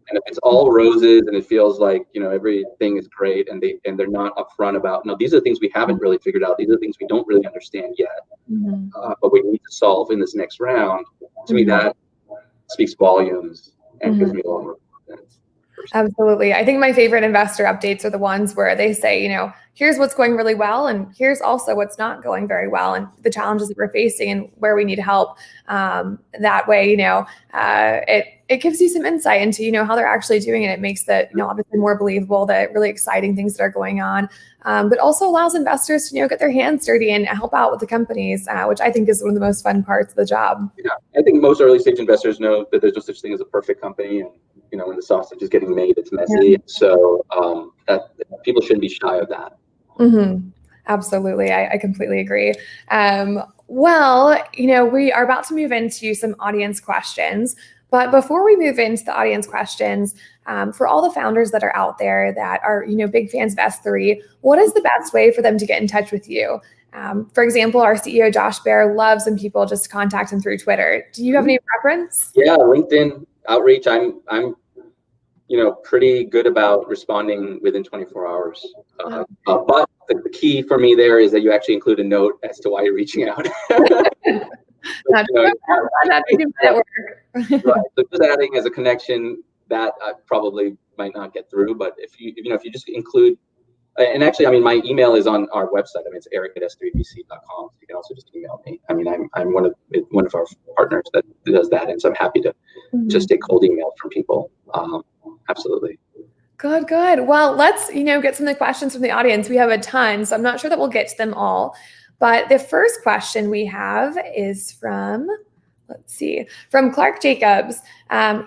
And if it's all roses and it feels like, everything is great, and they're not upfront about, no, these are things we haven't really figured out. These are things we don't really understand yet, but we need to solve in this next round. To me, that speaks volumes and gives me a lot more confidence. Absolutely. I think my favorite investor updates are the ones where they say, here's what's going really well, and here's also what's not going very well, and the challenges that we're facing and where we need help. That way, it gives you some insight into, how they're actually doing it. It makes that, obviously more believable, the really exciting things that are going on, but also allows investors to, get their hands dirty and help out with the companies, which I think is one of the most fun parts of the job. Yeah, I think most early stage investors know that there's no such thing as a perfect company, and when the sausage is getting made, it's messy. Yeah. So that people shouldn't be shy of that. Absolutely. I completely agree. Well, we are about to move into some audience questions, but before we move into the audience questions, for all the founders that are out there that are, big fans of S3, what is the best way for them to get in touch with you? For example, our CEO, Josh Baer, loves when people just contact him through Twitter. Do you have any preference? Yeah, LinkedIn outreach. I'm pretty good about responding within 24 hours. But the key for me there is that you actually include a note as to why you're reaching out. Right. So just adding as a connection that I probably might not get through, but if you just include, and actually, my email is on our website. It's eric@s3bc.com. So you can also just email me. I'm one of our partners that does that, and so I'm happy to just take cold emails from people. Absolutely. Good. Well, let's, get some of the questions from the audience. We have a ton, so I'm not sure that we'll get to them all. But the first question we have is from Clark Jacobs.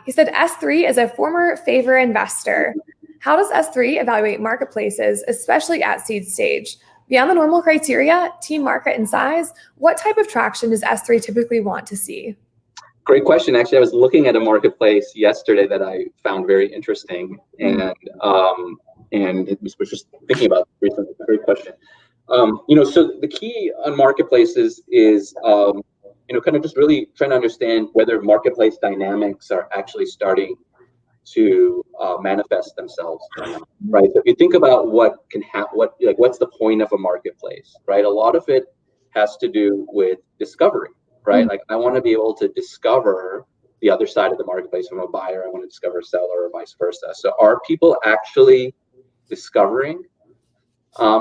He said, S3 is a former favor investor. How does S3 evaluate marketplaces, especially at seed stage? Beyond the normal criteria, team, market, and size, what type of traction does S3 typically want to see? Great question. Actually, I was looking at a marketplace yesterday that I found very interesting, and it was just thinking about recently. Great question. So the key on marketplaces is, kind of just really trying to understand whether marketplace dynamics are actually starting to manifest themselves, right? So if you think about what can happen, what's the point of a marketplace, right? A lot of it has to do with discovery. Right? Like, I want to be able to discover the other side of the marketplace from a buyer. I want to discover a seller, or vice versa. So are people actually discovering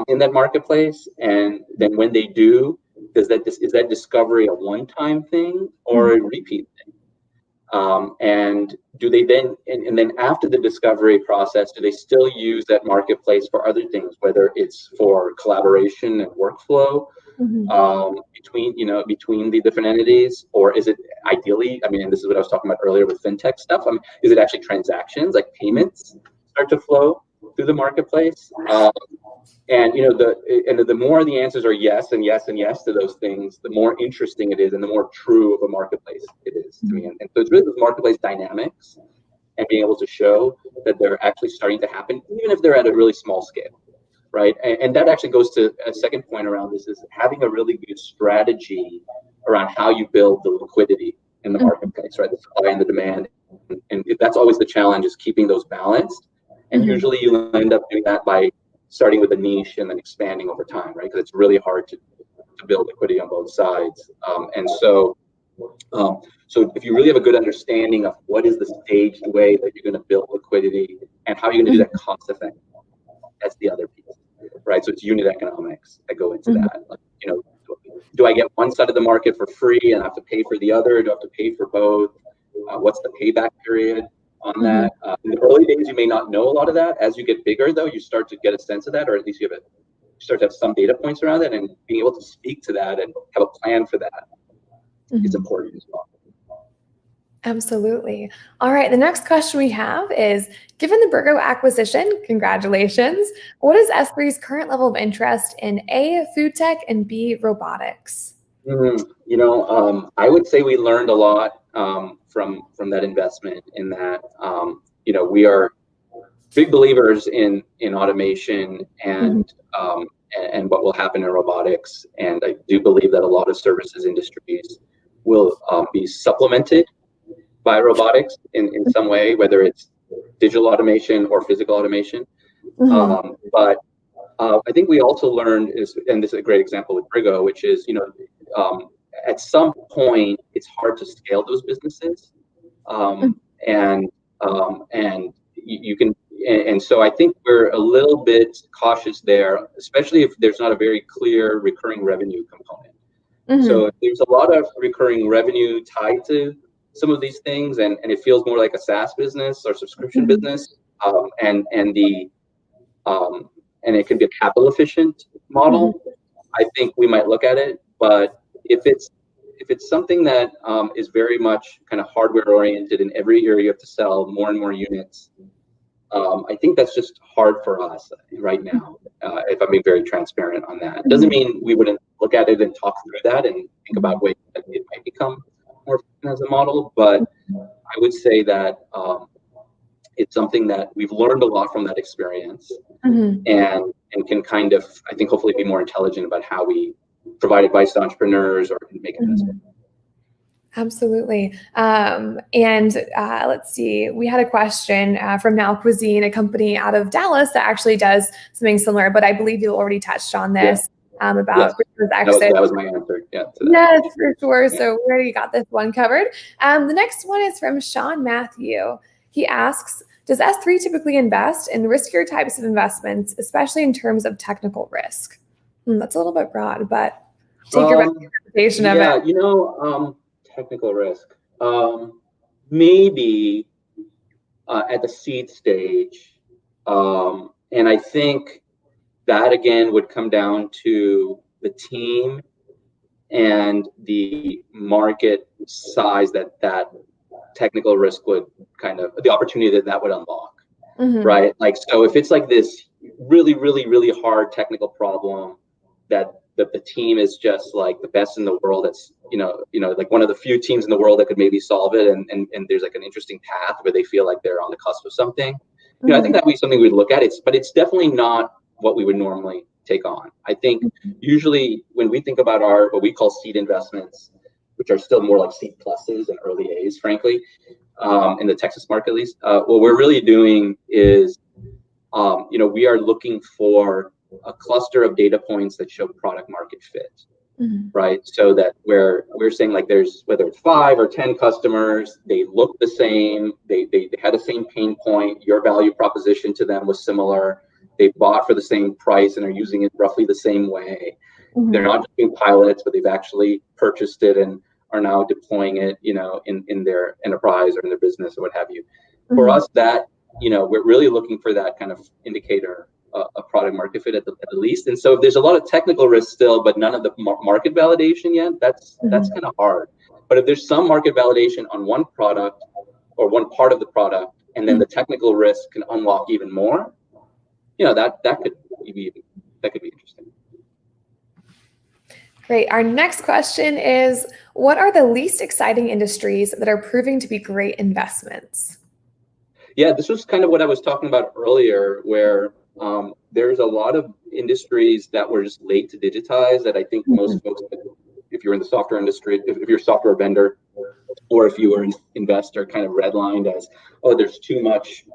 in that marketplace? And then when they do, is that discovery a one-time thing or a repeat thing? And do they then, and then after the discovery process, do they still use that marketplace for other things, whether it's for collaboration and workflow, between the different entities, or is it ideally, and this is what I was talking about earlier with fintech stuff, is it actually transactions, like payments start to flow through the marketplace? And the more the answers are yes and yes and yes to those things, the more interesting it is and the more true of a marketplace it is to me. And so it's really those marketplace dynamics and being able to show that they're actually starting to happen, even if they're at a really small scale. Right, and that actually goes to a second point around this, is having a really good strategy around how you build the liquidity in the marketplace, right? The supply and the demand, and that's always the challenge, is keeping those balanced. And usually you end up doing that by starting with a niche and then expanding over time, right? Because it's really hard to build liquidity on both sides. So if you really have a good understanding of what is the staged way that you're going to build liquidity and how you're going to do that cost effectively, that's the other piece, right? So it's unit economics that go into that. Like, you know, do I get one side of the market for free and I have to pay for the other? Do I have to pay for both? What's the payback period on that? In the early days, you may not know a lot of that. As you get bigger, though, you start to get a sense of that, or at least you start to have some data points around it, and being able to speak to that and have a plan for that is important as well. Absolutely. All right. The next question we have is, given the Briggo acquisition, congratulations, what is S3's current level of interest in A, food tech, and B, robotics? You know, I would say we learned a lot from that investment in that, you know, we are big believers in automation and what will happen in robotics. And I do believe that a lot of services industries will be supplemented by robotics in some way, whether it's digital automation or physical automation. But I think we also learned and this is a great example with Briggo, which is, you know, at some point it's hard to scale those businesses, and so I think we're a little bit cautious there, especially if there's not a very clear recurring revenue component. So if there's a lot of recurring revenue tied to some of these things, and it feels more like a SaaS business or subscription business, and it can be a capital efficient model, I think we might look at it. But if it's something that is very much kind of hardware oriented, and every year you have to sell more and more units, I think that's just hard for us right now, if I'm being very transparent on that. It doesn't mean we wouldn't look at it and talk through that and think about ways that it might become more as a model, but I would say that it's something that we've learned a lot from that experience, and can kind of, I think, hopefully be more intelligent about how we provide advice to entrepreneurs or make investments. Absolutely. Let's see, we had a question from Now Cuisine, a company out of Dallas that actually does something similar, but I believe you already touched on this. About Briggo's exit. That was my answer. Yes, for sure. So we already got this one covered. The next one is from Sean Matthew. He asks, does S3 typically invest in riskier types of investments, especially in terms of technical risk? That's a little bit broad, but take your interpretation of it. Yeah, you know, technical risk. Maybe at the seed stage. And I think that again would come down to the team and the market size that technical risk would kind of, the opportunity that would unlock, right? Like, so if it's like this really, really, really hard technical problem that the team is just like the best in the world, it's, you know, like one of the few teams in the world that could maybe solve it, and there's like an interesting path where they feel like they're on the cusp of something, you know, I think that would be something we'd look at. But it's definitely not what we would normally take on. I think usually when we think about what we call seed investments, which are still more like seed pluses and early A's, frankly, in the Texas market at least, what we're really doing is, you know, we are looking for a cluster of data points that show product market fit, right? So that we're saying like there's, whether it's 5 or 10 customers, they look the same, they had the same pain point, your value proposition to them was similar, they bought for the same price and are using it roughly the same way. They're not just doing pilots, but they've actually purchased it and are now deploying it, you know, in their enterprise or in their business or what have you. For us, that, you know, we're really looking for that kind of indicator, a product market fit at the least. And so if there's a lot of technical risk still, but none of the market validation yet, that's kind of hard. But if there's some market validation on one product or one part of the product, and then the technical risk can unlock even more, you know, that could be interesting. Great. Our next question is, what are the least exciting industries that are proving to be great investments? Yeah, this was kind of what I was talking about earlier, where there's a lot of industries that were just late to digitize that I think most folks, if you're in the software industry, if you're a software vendor, or if you were an investor, kind of redlined as, oh, there's too much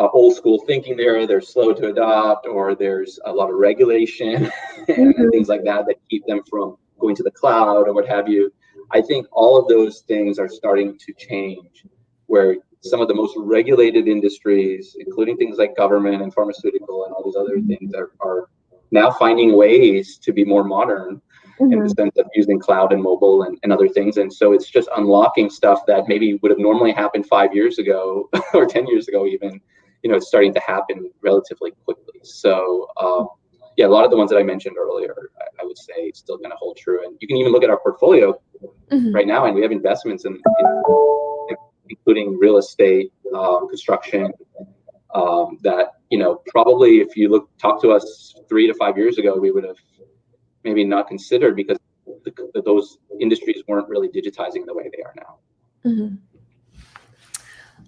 old school thinking there. They're slow to adopt, or there's a lot of regulation and things like that keep them from going to the cloud or what have you. I think all of those things are starting to change, where some of the most regulated industries, including things like government and pharmaceutical and all these other things, are now finding ways to be more modern in the sense of using cloud and mobile and other things. And so it's just unlocking stuff that maybe would have normally happened 5 years ago or 10 years ago even. It's starting to happen relatively quickly. So yeah, a lot of the ones that I mentioned earlier, I would say still going to hold true. And you can even look at our portfolio right now, and we have investments in including real estate, construction, that, probably if you talk to us 3 to 5 years ago, we would have maybe not considered, because those industries weren't really digitizing the way they are now.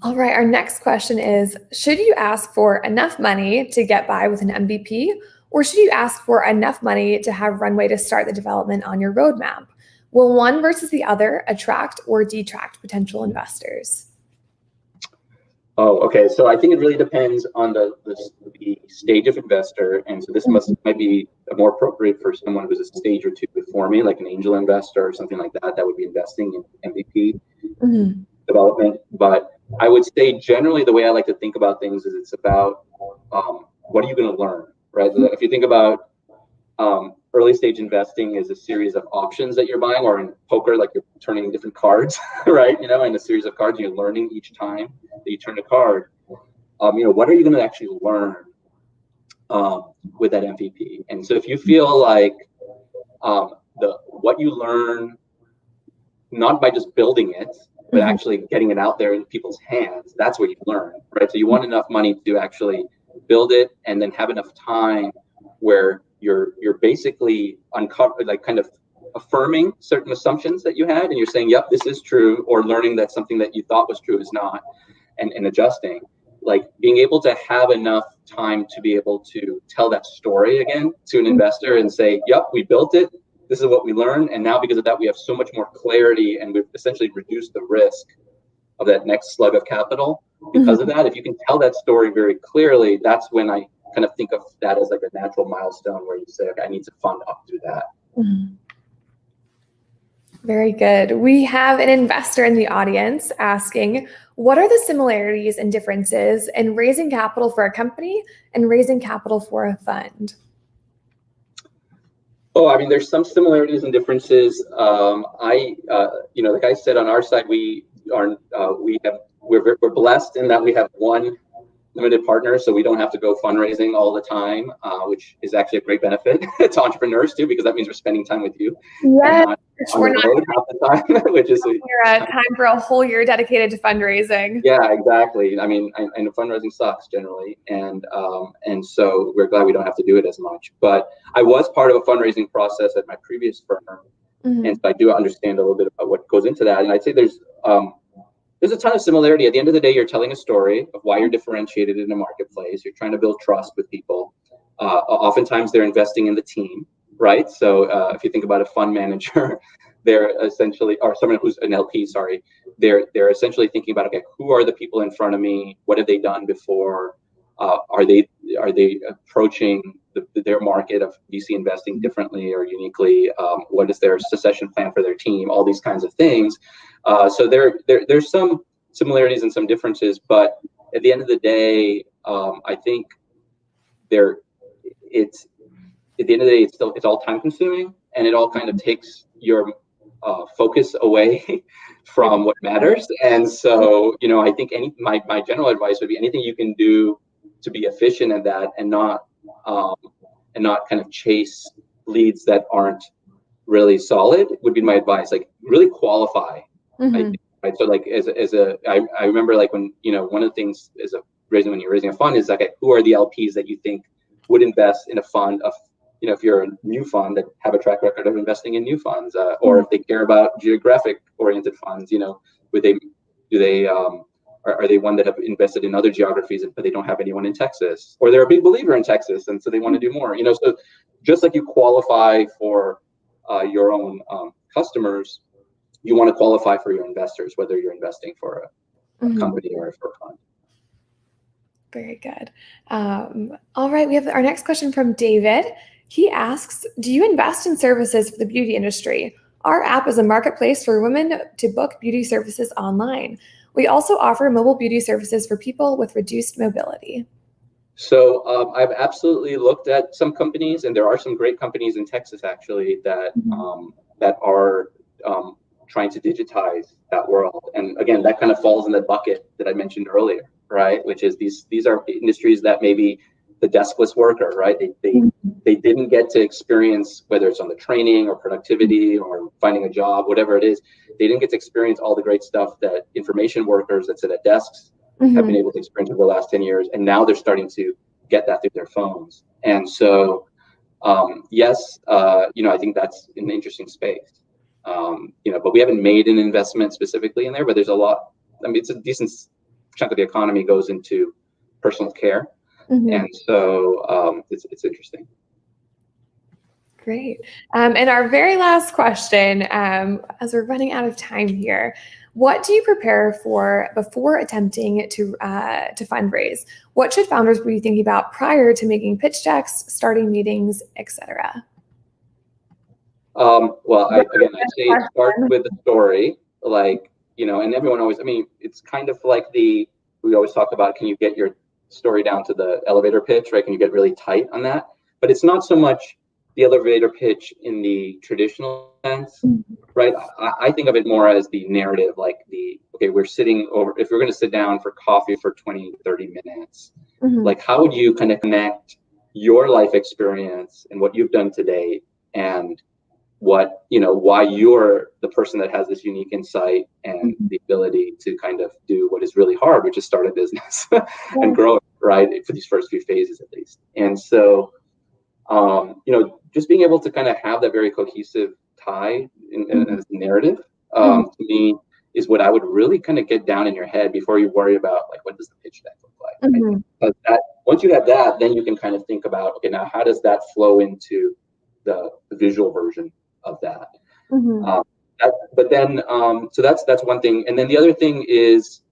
All right, our next question is, should you ask for enough money to get by with an MVP, or should you ask for enough money to have runway to start the development on your roadmap? Will one versus the other attract or detract potential investors? Oh, okay. So I think it really depends on the stage of investor. And so this might be more appropriate for someone who's a stage or two before me, like an angel investor or something like that would be investing in MVP development. But I would say generally the way I like to think about things is it's about what are you going to learn, right? If you think about early stage investing is a series of options that you're buying, or in poker, like you're turning different cards, right? In a series of cards, you're learning each time that you turn a card. What are you going to actually learn with that MVP? And so if you feel like what you learn, not by just building it, but actually getting it out there in people's hands, that's what you learn, right? So you want enough money to actually build it, and then have enough time where you're basically kind of affirming certain assumptions that you had, and you're saying, yep, this is true, or learning that something that you thought was true is not, and adjusting. Like being able to have enough time to be able to tell that story again to an investor and say, yep, we built it, this is what we learned, and now because of that we have so much more clarity, and we've essentially reduced the risk of that next slug of capital because of that. If you can tell that story very clearly, that's when I kind of think of that as like a natural milestone where you say, okay, I need to fund up to that. Very good. We have an investor in the audience asking, what are the similarities and differences in raising capital for a company and raising capital for a fund? Oh, I mean, there's some similarities and differences. Like I said, on our side, we're blessed in that we have one limited partner, so we don't have to go fundraising all the time, which is actually a great benefit to entrepreneurs too, because that means we're spending time with you. Yes, we're not half the time, which is time for a whole year dedicated to fundraising. Yeah, exactly. I mean, I know fundraising sucks generally, and so we're glad we don't have to do it as much. But I was part of a fundraising process at my previous firm, and so I do understand a little bit about what goes into that. And I'd say there's a ton of similarity. At the end of the day, you're telling a story of why you're differentiated in a marketplace. You're trying to build trust with people. Oftentimes, they're investing in the team, right? So if you think about a fund manager, they're essentially, or someone who's an LP, sorry, they're essentially thinking about, okay, who are the people in front of me? What have they done before? Are they approaching their market of VC investing differently or uniquely? What is their succession plan for their team? All these kinds of things. So there's some similarities and some differences, but at the end of the day, I think it's all time consuming, and it all kind of takes your focus away from what matters. And so, I think my general advice would be anything you can do to be efficient in that, and not kind of chase leads that aren't really solid would be my advice. Like really qualify. Right? So like I remember like when, one of the things when you're raising a fund is like, who are the LPs that you think would invest in a fund of, if you're a new fund, that have a track record of investing in new funds, or if they care about geographic oriented funds, are they one that have invested in other geographies, but they don't have anyone in Texas, or they're a big believer in Texas, and so they want to do more, so just like you qualify for your own customers, you want to qualify for your investors, whether you're investing for a company or for a fund. Very good. All right, we have our next question from David. He asks, do you invest in services for the beauty industry? Our app is a marketplace for women to book beauty services online. We also offer mobile beauty services for people with reduced mobility. So I've absolutely looked at some companies, and there are some great companies in Texas actually that that are trying to digitize that world. And again, that kind of falls in the bucket that I mentioned earlier, right? Which is these are industries that maybe the deskless worker, right? They didn't get to experience, whether it's on the training or productivity or finding a job, whatever it is, they didn't get to experience all the great stuff that information workers that sit at desks have been able to experience over the last 10 years. And now they're starting to get that through their phones. And so, yes, I think that's an interesting space. But we haven't made an investment specifically in there, but there's a lot. I mean, it's a decent chunk of the economy goes into personal care. And so it's interesting. Great. And our very last question, as we're running out of time here, what do you prepare for before attempting to fundraise? What should founders be thinking about prior to making pitch decks, starting meetings, etc.? Well, I say start with the story, and everyone always, it's kind of like we always talk about, can you get your story down to the elevator pitch, right? Can you get really tight on that? But it's not so much the elevator pitch in the traditional sense, right? I think of it more as the narrative, we're sitting over, if we're going to sit down for coffee for 20, 30 minutes, how would you kind of connect your life experience and what you've done today and what, why you're the person that has this unique insight and the ability to kind of do what is really hard, which is start a business and grow it, right? For these first few phases, at least. And so, just being able to kind of have that very cohesive tie in a narrative, to me, is what I would really kind of get down in your head before you worry about, what does the pitch deck look like? Right? Once you have that, then you can kind of think about, okay, now how does that flow into the visual version of that? So that's one thing. And then the other thing is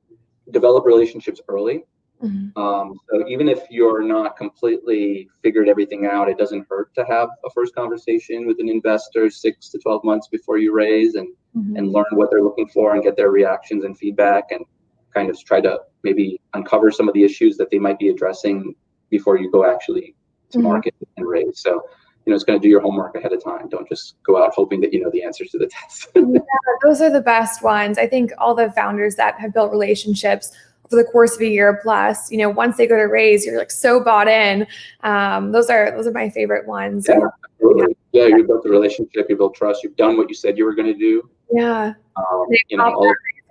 develop relationships early. So even if you're not completely figured everything out, it doesn't hurt to have a first conversation with an investor 6 to 12 months before you raise and learn what they're looking for and get their reactions and feedback and kind of try to maybe uncover some of the issues that they might be addressing before you go actually to market and raise. So, it's going to do your homework ahead of time. Don't just go out hoping that you know the answers to the test. Yeah, those are the best ones. I think all the founders that have built relationships over the course of a year plus, once they go to raise, you're so bought in. Those are my favorite ones. Yeah, absolutely. Yeah, you built the relationship, you built trust, you've done what you said you were going to do. Yeah.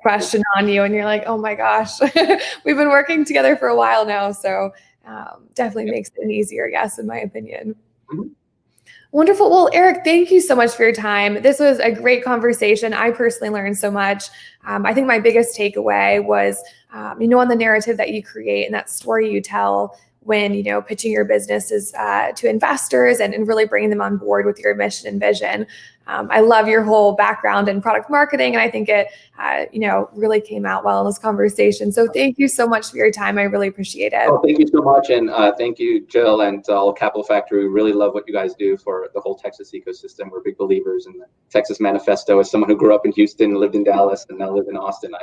Question on you, and you're like, oh my gosh, we've been working together for a while now, so definitely makes it easier, yes, in my opinion. Wonderful. Well, Eric, thank you so much for your time. This was a great conversation. I personally learned so much. I think my biggest takeaway was, on the narrative that you create and that story you tell when, pitching your businesses to investors and really bringing them on board with your mission and vision. I love your whole background in product marketing, and I think it, really came out well in this conversation. So thank you so much for your time. I really appreciate it. Oh, thank you so much. And thank you, Jill, and all Capital Factory. We really love what you guys do for the whole Texas ecosystem. We're big believers in the Texas Manifesto. As someone who grew up in Houston, lived in Dallas, and now live in Austin,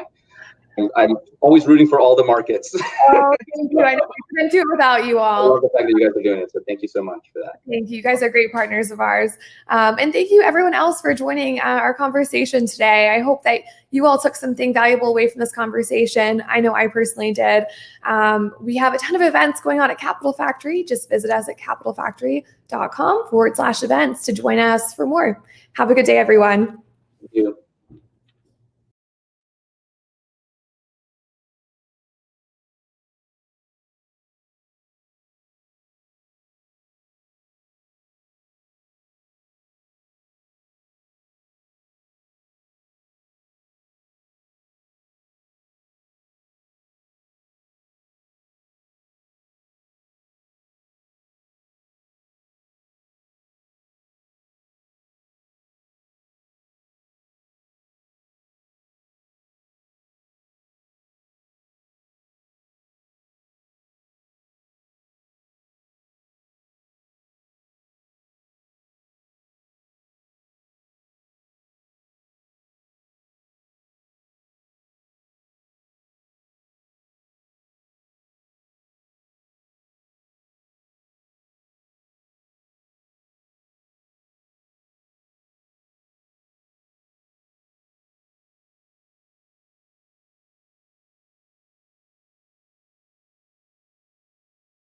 I'm always rooting for all the markets. Oh, thank you. I know we couldn't do it without you all. I love the fact that you guys are doing it. So thank you so much for that. Thank you. You guys are great partners of ours. And thank you everyone else for joining our conversation today. I hope that you all took something valuable away from this conversation. I know I personally did. We have a ton of events going on at Capital Factory. Just visit us at capitalfactory.com/events to join us for more. Have a good day, everyone. Thank you.